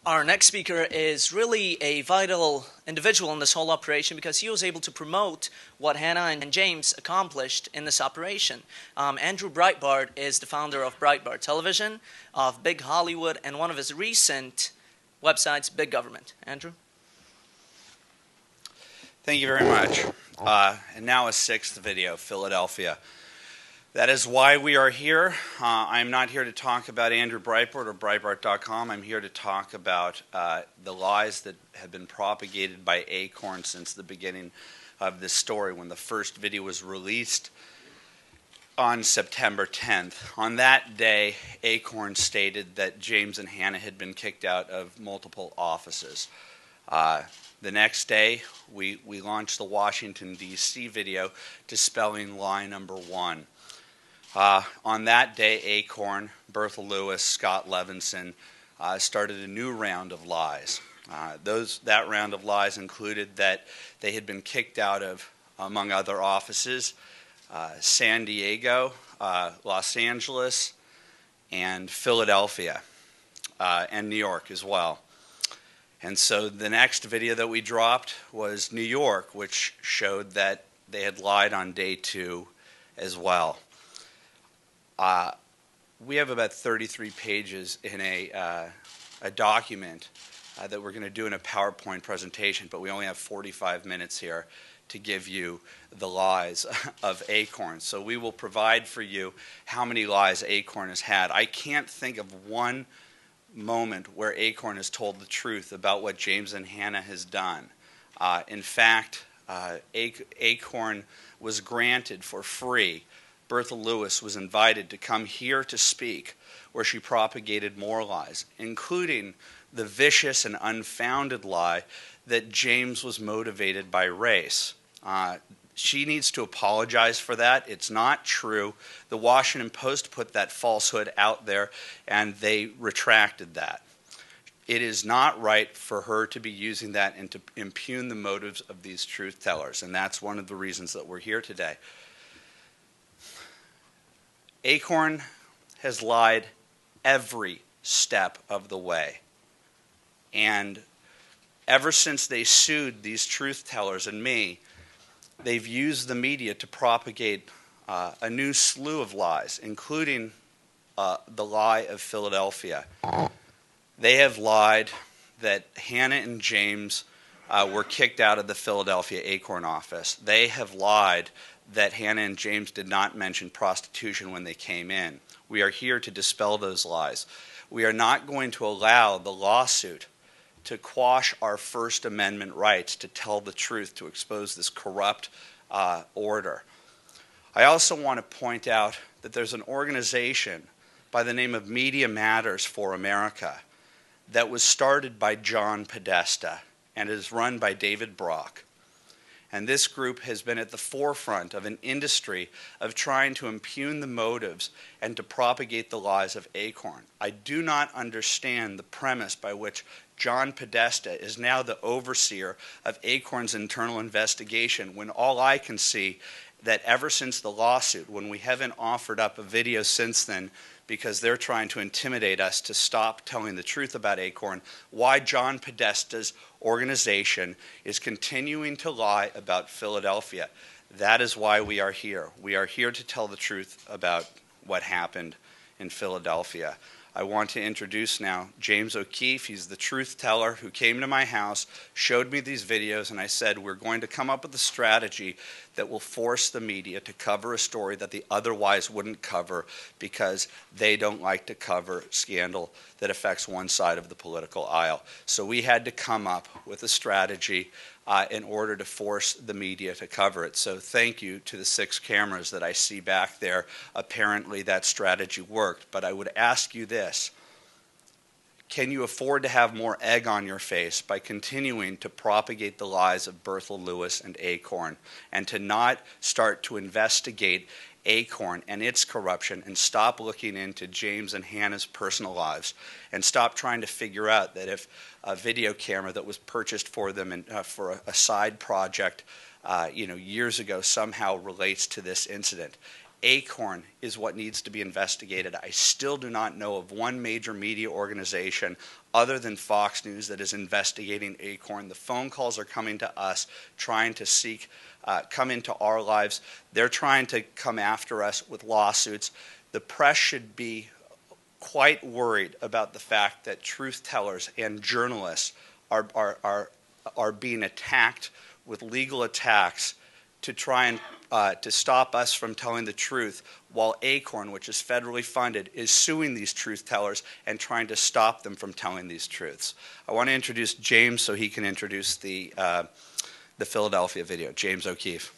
Our next speaker is really a vital individual in this whole operation because he was able to promote what Hannah and James accomplished in this operation. Andrew Breitbart is the founder of Breitbart Television, of Big Hollywood, and one of his recent websites, Big Government. Andrew? Thank you very much. And now a sixth video, Philadelphia. That is why we are here. I'm not here to talk about Andrew Breitbart or Breitbart.com. I'm here to talk about the lies that have been propagated by ACORN since the beginning of this story, when the first video was released on September 10th. On that day, ACORN stated that James and Hannah had been kicked out of multiple offices. The next day, we launched the Washington, D.C. video dispelling lie number 1. On that day, ACORN, Bertha Lewis, Scott Levinson started a new round of lies. That round of lies included that they had been kicked out of, among other offices, San Diego, Los Angeles, and Philadelphia, and New York as well. And so the next video that we dropped was New York, which showed that they had lied on day 2 as well. We have about 33 pages in a document that we're going to do in a PowerPoint presentation, but we only have 45 minutes here to give you the lies of ACORN. So we will provide for you how many lies ACORN has had. I can't think of one moment where ACORN has told the truth about what James and Hannah has done. In fact, ACORN was granted for free. Bertha Lewis was invited to come here to speak, where she propagated more lies, including the vicious and unfounded lie that James was motivated by race. She needs to apologize for that. It's not true. The Washington Post put that falsehood out there, and they retracted that. It is not right for her to be using that and to impugn the motives of these truth tellers, and that's one of the reasons that we're here today. ACORN has lied every step of the way. And ever since they sued these truth tellers and me, they've used the media to propagate a new slew of lies, including the lie of Philadelphia. They have lied that Hannah and James were kicked out of the Philadelphia ACORN office. They have lied that Hannah and James did not mention prostitution when they came in. We are here to dispel those lies. We are not going to allow the lawsuit to quash our First Amendment rights to tell the truth, to expose this corrupt order. I also want to point out that there's an organization by the name of Media Matters for America that was started by John Podesta and is run by David Brock. And this group has been at the forefront of an industry of trying to impugn the motives and to propagate the lies of ACORN. I do not understand the premise by which John Podesta is now the overseer of ACORN's internal investigation, when all I can see that ever since the lawsuit, when we haven't offered up a video since then, because they're trying to intimidate us to stop telling the truth about ACORN, why John Podesta's organization is continuing to lie about Philadelphia. That is why we are here. We are here to tell the truth about what happened in Philadelphia. I want to introduce now James O'Keefe. He's the truth teller who came to my house, showed me these videos, and I said, we're going to come up with a strategy that will force the media to cover a story that they otherwise wouldn't cover because they don't like to cover scandal that affects one side of the political aisle. So we had to come up with a strategy in order to force the media to cover it. So thank you to the 6 cameras that I see back there. Apparently that strategy worked. But I would ask you this. Can you afford to have more egg on your face by continuing to propagate the lies of Bertha Lewis and ACORN, and to not start to investigate ACORN and its corruption, and stop looking into James and Hannah's personal lives, and stop trying to figure out that if a video camera that was purchased for them and for a side project years ago somehow relates to this incident? ACORN is what needs to be investigated. I still do not know of one major media organization other than Fox News that is investigating ACORN. The phone calls are coming to us, trying to seek, come into our lives. They're trying to come after us with lawsuits. The press should be quite worried about the fact that truth tellers and journalists are being attacked with legal attacks to try and to stop us from telling the truth, while ACORN, which is federally funded, is suing these truth tellers and trying to stop them from telling these truths. I want to introduce James so he can introduce the Philadelphia video. James O'Keefe.